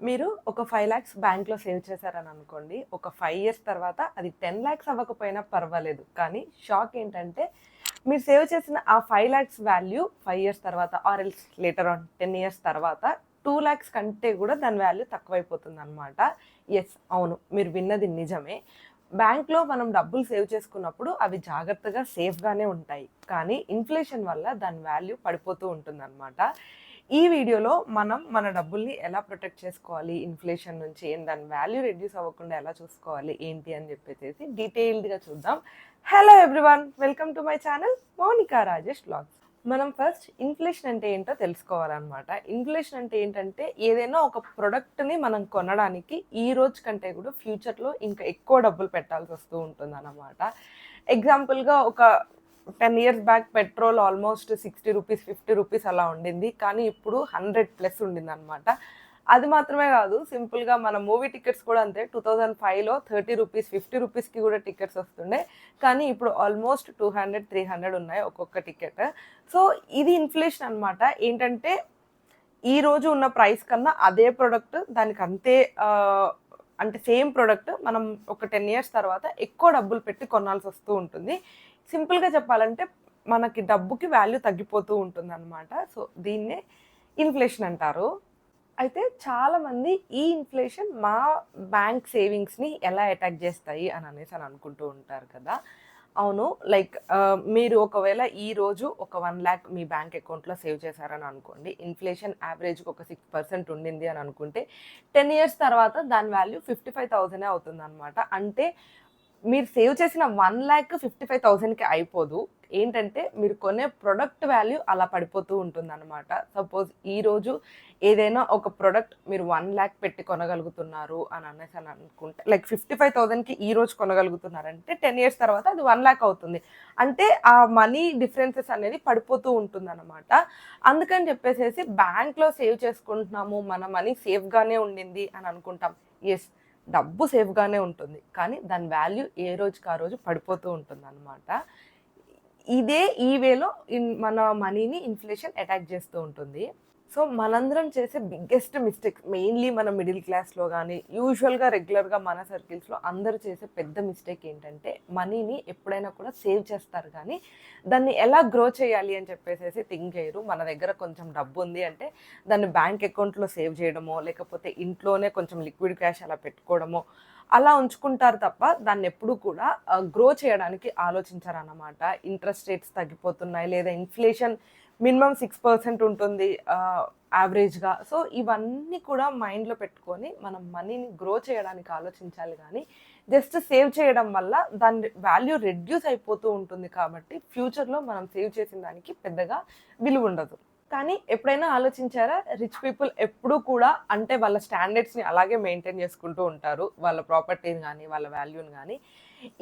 మీరు ఒక 5 లాక్స్ బ్యాంక్‌లో సేవ్ చేశారని అనుకోండి. ఒక 5 ఇయర్స్ తర్వాత అది 10 లాక్స్ అవ్వకపోయినా పర్వాలేదు. కానీ షాక్ ఏంటంటే మీరు సేవ్ చేసిన ఆ 5 లాక్స్ వాల్యూ 5 ఇయర్స్ తర్వాత or else later on 10 years తర్వాత 2 లాక్స్ కంటే కూడా దాని వాల్యూ తక్కువైపోతుందనమాట. యెస్, అవును, మీరు విన్నది నిజమే. బ్యాంక్‌లో మనం డబ్బులు సేవ్ చేసుకున్నప్పుడు అవి జాగ్రత్తగా సేఫ్‌గానే ఉంటాయి. కానీ ఇన్‌ఫ్లేషన్ వల్ల దాని వాల్యూ పడిపోతూ ఉంటుందనమాట. ఈ వీడియోలో మనం మన డబ్బుల్ని ఎలా ప్రొటెక్ట్ చేసుకోవాలి ఇన్‌ఫ్లేషన్ నుంచి, దాని వాల్యూ రెడ్యూస్ అవ్వకుండా ఎలా చూసుకోవాలి ఏంటి అని చెప్పేసేసి డీటెయిల్డ్‌గా చూద్దాం. Hello everyone, welcome to my channel Mounika Rajesh vlogs. మనం ఫస్ట్ ఇన్‌ఫ్లేషన్ అంటే ఏంటో తెలుసుకోవాలన్నమాట. ఇన్‌ఫ్లేషన్ అంటే ఏంటంటే ఏదైనా ఒక ప్రొడక్ట్‌ని మనం కొనడానికి ఈ రోజు కంటే కూడా ఫ్యూచర్‌లో ఇంకా ఎక్కువ డబ్బులు పెట్టాల్సి వస్తూ ఉంటుందన్నమాట. ఎగ్జాంపుల్‌గా ఒక 10 years back petrol almost 60 rupees, 50 rupees అలా ఉండింది. కానీ ఇప్పుడు 100 ప్లస్ ఉండిందనమాట. అది మాత్రమే కాదు, సింపుల్‌గా మన మూవీ టికెట్స్ కూడా అంతే. 2005లో 30 రూపీస్, 50 రూపీస్‌కి కూడా టికెట్స్ వస్తుండే. కానీ ఇప్పుడు ఆల్మోస్ట్ 200, 300 ఉన్నాయి ఒక్కొక్క టికెట్. సో ఇది ఇన్‌ఫ్లేషన్ అనమాట. ఏంటంటే ఈ రోజు ఉన్న ప్రైస్ కన్నా అదే ప్రొడక్ట్ దానికి అంతే అంటే సేమ్ ప్రొడక్ట్ మనం ఒక 10 ఇయర్స్ తర్వాత ఎక్కువ డబ్బులు పెట్టి కొనాల్సి వస్తూ ఉంటుంది. సింపుల్‌గా చెప్పాలంటే మనకి డబ్బుకి వాల్యూ తగ్గిపోతూ ఉంటుందన్నమాట. సో దీన్నే ఇన్‌ఫ్లేషన్ అంటారు. అయితే చాలామంది ఈ ఇన్‌ఫ్లేషన్ మా బ్యాంక్ సేవింగ్స్‌ని ఎలా అటాక్ చేస్తాయి అని అనుకుంటూ ఉంటారు కదా! అవును. లైక్ మీరు ఒకవేళ ఈరోజు ఒక 1,00,000 మీ బ్యాంక్ అకౌంట్‌లో సేవ్ చేశారని అనుకోండి. ఇన్‌ఫ్లేషన్ యావరేజ్‌గా ఒక 6% ఉండింది అని అనుకుంటే 10 ఇయర్స్ తర్వాత దాని వాల్యూ 55,000 అవుతుందన్నమాట. అంటే మీరు సేవ్ చేసిన 1,55,000కి అయిపోదు. ఏంటంటే మీరు కొనే ప్రొడక్ట్ వాల్యూ అలా పడిపోతూ ఉంటుందన్నమాట. సపోజ్ ఈరోజు ఏదైనా ఒక ప్రొడక్ట్ మీరు 1,00,000 పెట్టి కొనగలుగుతున్నారు అని అనుకుంటే, లైక్ 55,000కి ఈరోజు కొనగలుగుతున్నారంటే 10 ఇయర్స్ తర్వాత అది 1,00,000 అవుతుంది. అంటే ఆ మనీ డిఫరెన్సెస్ అనేది పడిపోతూ ఉంటుందన్నమాట. అందుకని చెప్పేసేసి బ్యాంక్‌లో సేవ్ చేసుకుంటున్నాము, మన మనీ సేఫ్‌గానే ఉండింది అని అనుకుంటాం. యెస్, డబ్బు సేఫ్‌గానే ఉంటుంది. కానీ దాని వాల్యూ ఏ రోజుకి ఆ రోజు పడిపోతూ ఉంటుందన్నమాట. ఇదే ఈ వేలో మన మనీని ఇన్‌ఫ్లేషన్ అటాక్ చేస్తూ ఉంటుంది. సో మనందరం చేసే బిగ్గెస్ట్ మిస్టేక్స్, మెయిన్‌లీ మన మిడిల్ క్లాస్‌లో గానీ, యూజువల్‌గా రెగ్యులర్‌గా మన సర్కిల్స్‌లో అందరూ చేసే పెద్ద మిస్టేక్ ఏంటంటే మనీని ఎప్పుడైనా కూడా సేవ్ చేస్తారు కానీ దాన్ని ఎలా గ్రో చేయాలి అని చెప్పేసేసి థింక్ చేయరు. మన దగ్గర కొంచెం డబ్బు ఉంది అంటే దాన్ని బ్యాంక్ అకౌంట్‌లో సేవ్ చేయడమో, లేకపోతే ఇంట్లోనే కొంచెం లిక్విడ్ క్యాష్ అలా పెట్టుకోవడమో అలా ఉంచుకుంటారు తప్ప దాన్నెప్పుడూ కూడా గ్రో చేయడానికి ఆలోచించరన్నమాట. ఇంట్రెస్ట్ రేట్స్ తగ్గిపోతున్నాయి, లేదా ఇన్‌ఫ్లేషన్ మినిమమ్ 6% ఉంటుంది యావరేజ్‌గా. సో ఇవన్నీ కూడా మైండ్‌లో పెట్టుకొని మనం మనీని గ్రో చేయడానికి ఆలోచించాలి గానీ, జస్ట్ సేవ్ చేయడం వల్ల దాని వాల్యూ రెడ్యూస్ అయిపోతూ ఉంటుంది కాబట్టి ఫ్యూచర్‌లో మనం సేవ్ చేసిన దానికి పెద్దగా విలువుండదు. కానీ ఎప్పుడైనా ఆలోచించారా? రిచ్ పీపుల్ ఎప్పుడూ కూడా అంటే వాళ్ళ స్టాండర్డ్స్‌ని అలాగే మెయింటైన్ చేసుకుంటూ ఉంటారు. వాళ్ళ ప్రాపర్టీని గానీ, వాళ్ళ వాల్యూని గానీ.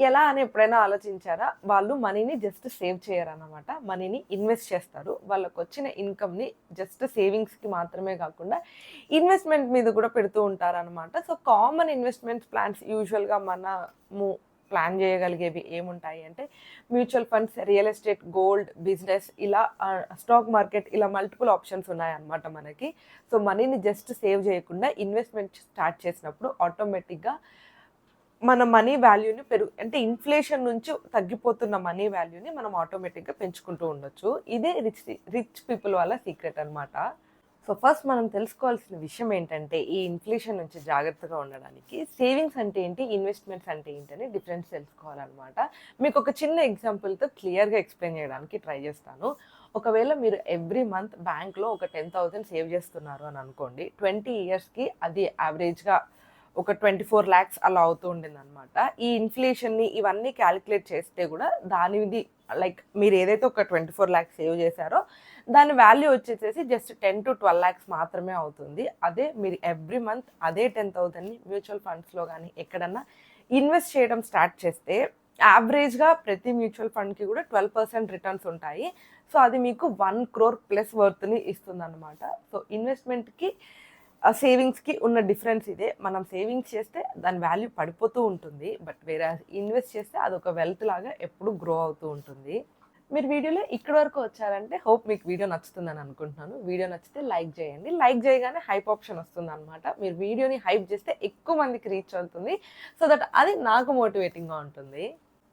ఎలా అని ఎప్పుడైనా ఆలోచించారా? వాళ్ళు మనీని జస్ట్ సేవ్ చేయరనమాట. మనీని ఇన్వెస్ట్ చేస్తారు. వాళ్ళకొచ్చిన ఇన్‌కమ్‌ని జస్ట్ సేవింగ్స్‌కి మాత్రమే కాకుండా ఇన్వెస్ట్‌మెంట్ మీద కూడా పెడుతూ ఉంటారనమాట. సో కామన్ ఇన్వెస్ట్‌మెంట్ ప్లాన్స్ యూజువల్‌గా మనము ప్లాన్ చేయగలిగేవి ఏముంటాయి అంటే mutual funds, real estate, gold, business, ఇలా స్టాక్ మార్కెట్, ఇలా మల్టిపుల్ ఆప్షన్స్ ఉన్నాయన్నమాట మనకి. సో మనీని జస్ట్ సేవ్ చేయకుండా ఇన్వెస్ట్మెంట్ స్టార్ట్ చేసినప్పుడు ఆటోమేటిక్‌గా మన మనీ వాల్యూని అంటే ఇన్‌ఫ్లేషన్ నుంచి తగ్గిపోతున్న మనీ వాల్యూని మనం ఆటోమేటిక్‌గా పెంచుకుంటూ ఉండొచ్చు. ఇదే రిచ్ పీపుల్ వాళ్ళ సీక్రెట్ అన్నమాట. సో ఫస్ట్ మనం తెలుసుకోవాల్సిన విషయం ఏంటంటే ఈ ఇన్‌ఫ్లేషన్ నుంచి జాగ్రత్తగా ఉండడానికి సేవింగ్స్ అంటే ఏంటి, ఇన్వెస్ట్‌మెంట్స్ అంటే ఏంటి అని డిఫరెన్స్ తెలుసుకోవాలన్నమాట. మీకు ఒక చిన్న ఎగ్జాంపుల్‌తో క్లియర్‌గా ఎక్స్‌ప్లెయిన్ చేయడానికి ట్రై చేస్తాను. ఒకవేళ మీరు ఎవ్రీ మంత్ బ్యాంక్‌లో ఒక 10,000 సేవ్ చేస్తున్నారు అని అనుకోండి. 20 ఇయర్స్‌కి అది యావరేజ్‌గా ఒక 24 లాక్స్ అలా అవుతూ ఉండిందనమాట. ఈ ఇన్‌ఫ్లేషన్‌ని ఇవన్నీ కాలిక్యులేట్ చేస్తే గూడా దానిది లైక్ మీరు ఏదైతే ఒక 24 లాక్స్ సేవ్ చేశారో దాని వాల్యూ వచ్చేసేసి జస్ట్ 10-12 లాక్స్ మాత్రమే అవుతుంది. అదే మీరు ఎవ్రీ మంత్ అదే 10,000ని మ్యూచువల్ ఫండ్స్‌లో గానీ ఎక్కడన్నా ఇన్వెస్ట్ చేయడం స్టార్ట్ చేస్తే యావరేజ్‌గా ప్రతి మ్యూచువల్ ఫండ్‌కి కూడా 12% రిటర్న్స్ ఉంటాయి. సో అది మీకు 1,00,00,000 ప్లస్ వర్త్‌ని ఇస్తుందనమాట. సో ఇన్వెస్ట్‌మెంట్‌కి సేవింగ్స్‌కి ఉన్న డిఫరెన్స్ ఇదే. మనం సేవింగ్స్ చేస్తే దాని వాల్యూ పడిపోతూ ఉంటుంది. బట్ వేరాజ్ ఇన్వెస్ట్ చేస్తే అదొక వెల్త్ లాగా ఎప్పుడూ గ్రో అవుతూ ఉంటుంది. మీరు వీడియోలో ఇక్కడి వరకు వచ్చారంటే హోప్ మీకు వీడియో నచ్చుతుందని అనుకుంటున్నాను. వీడియో నచ్చితే లైక్ చేయండి. లైక్ చేయగానే హైప్ ఆప్షన్ వస్తుందనమాట. మీరు వీడియోని హైప్ చేస్తే ఎక్కువ మందికి రీచ్ అవుతుంది. సో దట్ అది నాకు మోటివేటింగ్గా ఉంటుంది.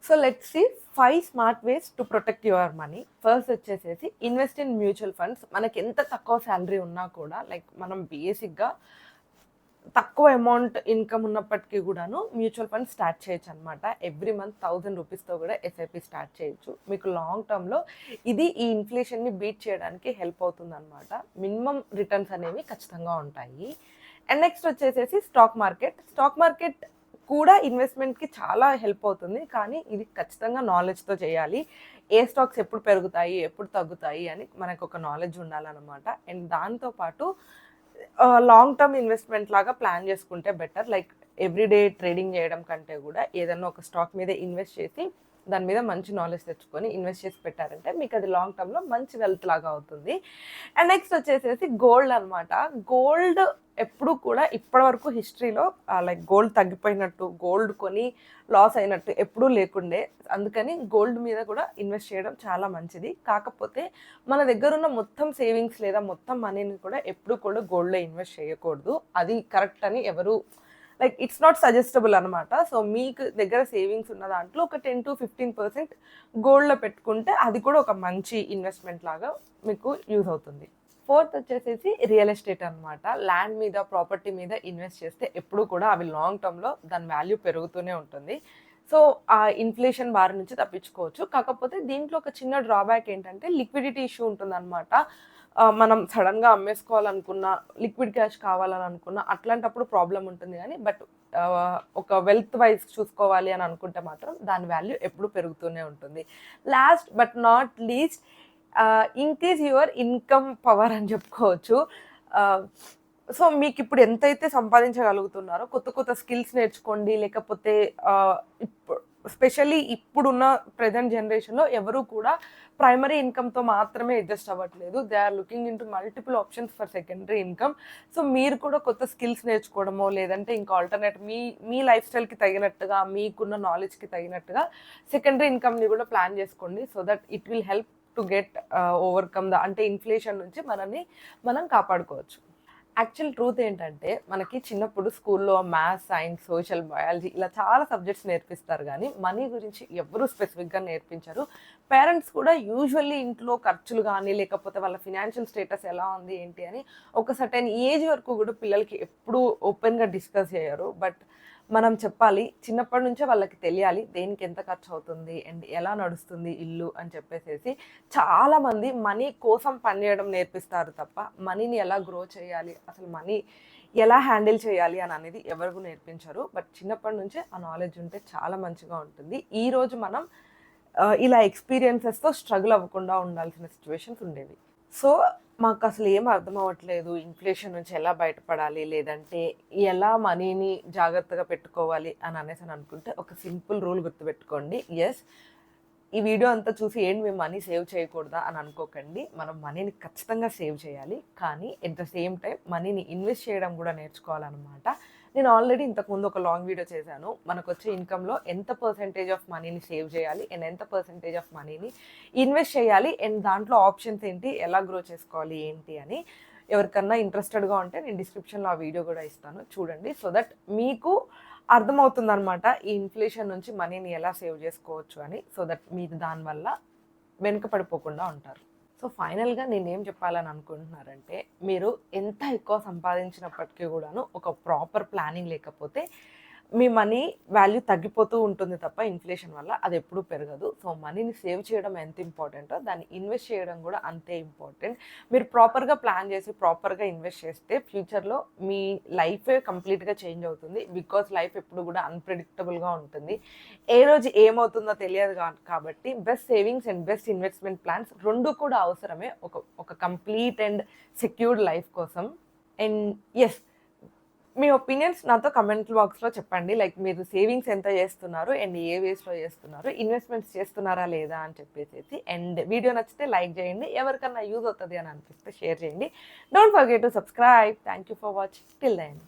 So let's see 5 smart ways to protect your money. First వచ్చేసేసి ఇన్వెస్ట్ ఇన్ మ్యూచువల్ ఫండ్స్. మనకి ఎంత తక్కువ శాలరీ ఉన్నా కూడా లైక్ మనం బేసిక్గా తక్కువ అమౌంట్ ఇన్కమ్ ఉన్నప్పటికీ కూడాను మ్యూచువల్ ఫండ్ స్టార్ట్ చేయొచ్చు అనమాట. ఎవ్రీ మంత్ 1000 రూపీస్తో కూడా ఎస్ఐపి స్టార్ట్ చేయొచ్చు. మీకు లాంగ్ టర్మ్లో ఇది ఈ ఇన్ఫ్లేషన్ని బీట్ చేయడానికి హెల్ప్ అవుతుంది అనమాట. మినిమం రిటర్న్స్ అనేవి ఖచ్చితంగా ఉంటాయి. అండ్ నెక్స్ట్ వచ్చేసేసి స్టాక్ మార్కెట్ కూడా ఇన్వెస్ట్మెంట్కి చాలా హెల్ప్ అవుతుంది. కానీ ఇది ఖచ్చితంగా నాలెడ్జ్తో చేయాలి. ఏ స్టాక్స్ ఎప్పుడు పెరుగుతాయి ఎప్పుడు తగ్గుతాయి అని మనకు ఒక నాలెడ్జ్ ఉండాలన్నమాట. అండ్ దాంతోపాటు లాంగ్ టర్మ్ ఇన్వెస్ట్మెంట్ లాగా ప్లాన్ చేసుకుంటే బెటర్. లైక్ ఎవ్రీడే ట్రేడింగ్ చేయడం కంటే కూడా ఏదన్నా ఒక స్టాక్ మీద ఇన్వెస్ట్ చేసి దాని మీద మంచి నాలెడ్జ్ తెచ్చుకొని ఇన్వెస్ట్ చేసి పెట్టారంటే మీకు అది లాంగ్ టర్మ్లో మంచి వెల్త్ లాగా అవుతుంది. అండ్ నెక్స్ట్ వచ్చేసేసి గోల్డ్ అనమాట. గోల్డ్ ఎప్పుడు కూడా ఇప్పటివరకు హిస్టరీలో లైక్ గోల్డ్ తగ్గిపోయినట్టు, గోల్డ్ కొని లాస్ అయినట్టు ఎప్పుడూ లేకుండే. అందుకని గోల్డ్ మీద కూడా ఇన్వెస్ట్ చేయడం చాలా మంచిది. కాకపోతే మన దగ్గర ఉన్న మొత్తం సేవింగ్స్ లేదా మొత్తం మనీని కూడా ఎప్పుడు కూడా గోల్డ్లో ఇన్వెస్ట్ చేయకూడదు. అది కరెక్ట్ అని ఎవరు లైక్ ఇట్స్ నాట్ సజెస్టబుల్ అనమాట. సో మీకు దగ్గర సేవింగ్స్ ఉన్న దాంట్లో ఒక 10 to 15% గోల్డ్లో పెట్టుకుంటే అది కూడా ఒక మంచి ఇన్వెస్ట్మెంట్ లాగా మీకు యూజ్ అవుతుంది. ఫోర్త్ వచ్చేసేసి రియల్ ఎస్టేట్ అనమాట. ల్యాండ్ మీద ప్రాపర్టీ మీద ఇన్వెస్ట్ చేస్తే ఎప్పుడు కూడా అవి లాంగ్ టర్మ్లో దాని వాల్యూ పెరుగుతూనే ఉంటుంది. సో ఆ ఇన్ఫ్లేషన్ బారి నుంచి తప్పించుకోవచ్చు. కాకపోతే దీంట్లో ఒక చిన్న డ్రాబ్యాక్ ఏంటంటే లిక్విడిటీ ఇష్యూ ఉంటుందన్నమాట. మనం సడన్గా అమ్మేసుకోవాలనుకున్నా, లిక్విడ్ క్యాష్ కావాలని అనుకున్నా అట్లాంటప్పుడు ప్రాబ్లం ఉంటుంది. కానీ బట్ ఒక వెల్త్ వైజ్ చూసుకోవాలి అని అనుకుంటే మాత్రం దాని వాల్యూ ఎప్పుడు పెరుగుతూనే ఉంటుంది. Last but not least increase your income power అని చెప్పుకోవచ్చు. సో మీకు ఇప్పుడు ఎంతైతే సంపాదించగలుగుతున్నారో కొత్త కొత్త స్కిల్స్ నేర్చుకోండి. లేకపోతే స్పెషల్లీ ఇప్పుడున్న ప్రజెంట్ జనరేషన్లో ఎవరు కూడా ప్రైమరీ ఇన్కమ్తో మాత్రమే అడ్జస్ట్ అవ్వట్లేదు. They are looking in to multiple options for secondary income. So మీరు కూడా కొత్త స్కిల్స్ నేర్చుకోవడమో లేదంటే ఇంకా ఆల్టర్నేట్ మీ లైఫ్ స్టైల్కి తగినట్టుగా మీకున్న నాలెడ్జ్కి తగినట్టుగా సెకండరీ ఇన్కమ్ని కూడా ప్లాన్ చేసుకోండి. So that it will help to get overcome అంటే ఇన్ఫ్లేషన్ నుంచి మనం కాపాడుకోవచ్చు. యాక్చువల్ ట్రూత్ ఏంటంటే మనకి చిన్నప్పుడు స్కూల్లో మ్యాథ్స్, సైన్స్, సోషల్, బయాలజీ ఇలా చాలా సబ్జెక్ట్స్ నేర్పిస్తారు. కానీ మనీ గురించి ఎవరు స్పెసిఫిక్గా నేర్పించరు. పేరెంట్స్ కూడా యూజువల్లీ ఇంట్లో ఖర్చులు కానీ లేకపోతే వాళ్ళ ఫినాన్షియల్ స్టేటస్ ఎలా ఉంది ఏంటి అని ఒక సర్టెన్ ఏజ్ వరకు కూడా పిల్లలకి ఎప్పుడూ ఓపెన్గా డిస్కస్ చేయరు. బట్ మనం చెప్పాలి, చిన్నప్పటి నుంచే వాళ్ళకి తెలియాలి దేనికి ఎంత ఖర్చు అవుతుంది అండ్ ఎలా నడుస్తుంది ఇల్లు అని చెప్పేసి. చాలామంది మనీ కోసం పనిచేయడం నేర్పిస్తారు తప్ప మనీని ఎలా గ్రో చేయాలి, అసలు మనీ ఎలా హ్యాండిల్ చేయాలి అని అనేది ఎవరికి నేర్పించరు. బట్ చిన్నప్పటి నుంచే ఆ నాలెడ్జ్ ఉంటే చాలా మంచిగా ఉంటుంది. ఈరోజు మనం ఇలా ఎక్స్పీరియన్సెస్తో స్ట్రగుల్ అవ్వకుండా ఉండాల్సిన సిచ్యువేషన్స్ ఉండేవి. సో మాకు అసలు ఏం అర్థం అవ్వట్లేదు, ఇన్ఫ్లేషన్ నుంచి ఎలా బయటపడాలి లేదంటే ఎలా మనీని జాగ్రత్తగా పెట్టుకోవాలి అని అనుకుంటే ఒక సింపుల్ రూల్ గుర్తుపెట్టుకోండి. ఎస్, ఈ వీడియో అంతా చూసి ఏంటి మేము మనీ సేవ్ చేయకూడదా అని అనుకోకండి. మనం మనీని ఖచ్చితంగా సేవ్ చేయాలి. కానీ ఎట్ ద సేమ్ టైం మనీని ఇన్వెస్ట్ చేయడం కూడా నేర్చుకోవాలన్నమాట. నేను ఆల్రెడీ ఇంతకుముందు ఒక లాంగ్ వీడియో చేశాను. మనకు వచ్చే ఇన్కంలో ఎంత పర్సెంటేజ్ ఆఫ్ మనీని సేవ్ చేయాలి అండ్ ఎంత పర్సెంటేజ్ ఆఫ్ మనీని ఇన్వెస్ట్ చేయాలి అండ్ దాంట్లో ఆప్షన్స్ ఏంటి, ఎలా గ్రో చేసుకోవాలి ఏంటి అని. ఎవరికన్నా ఇంట్రెస్టెడ్గా ఉంటే నేను డిస్క్రిప్షన్లో ఆ వీడియో కూడా ఇస్తాను, చూడండి. సో దట్ మీకు అర్థమవుతుంది అనమాట ఈ ఇన్ఫ్లేషన్ నుంచి మనీని ఎలా సేవ్ చేసుకోవచ్చు అని. సో దట్ మీరు దానివల్ల వెనుకపడిపోకుండా ఉంటారు. సో ఫైనల్గా నేనేం చెప్పాలని అనుకుంటున్నారంటే, మీరు ఎంత ఎక్కువ సంపాదించినప్పటికీ కూడాను ఒక ప్రాపర్ ప్లానింగ్ లేకపోతే మీ మనీ వాల్యూ తగ్గిపోతూ ఉంటుంది తప్ప ఇన్ఫ్లేషన్ వల్ల అది ఎప్పుడూ పెరగదు. సో మనీని సేవ్ చేయడం ఎంత ఇంపార్టెంటో దాన్ని ఇన్వెస్ట్ చేయడం కూడా అంతే ఇంపార్టెంట్. మీరు ప్రాపర్గా ప్లాన్ చేసి ప్రాపర్గా ఇన్వెస్ట్ చేస్తే ఫ్యూచర్లో మీ లైఫే కంప్లీట్గా చేంజ్ అవుతుంది. బికాస్ లైఫ్ ఎప్పుడు కూడా అన్ప్రెడిక్టబుల్గా ఉంటుంది. ఏ రోజు ఏమవుతుందో తెలియదు కాబట్టి best savings and best investment plans రెండు కూడా అవసరమే ఒక కంప్లీట్ అండ్ సెక్యూర్డ్ లైఫ్ కోసం. అండ్ ఎస్, మీ ఒపీనియన్స్ నాతో కమెంట్ బాక్స్లో చెప్పండి. లైక్ మీరు సేవింగ్స్ ఎంత చేస్తున్నారు అండ్ ఏ వేస్లో చేస్తున్నారు, ఇన్వెస్ట్మెంట్స్ చేస్తున్నారా లేదా అని చెప్పేసి. అండ్ వీడియో నచ్చితే లైక్ చేయండి, ఎవరికన్నా యూజ్ అవుతుంది అని అనిపిస్తే షేర్ చేయండి. Don't forget to subscribe. Thank you for watching till the end.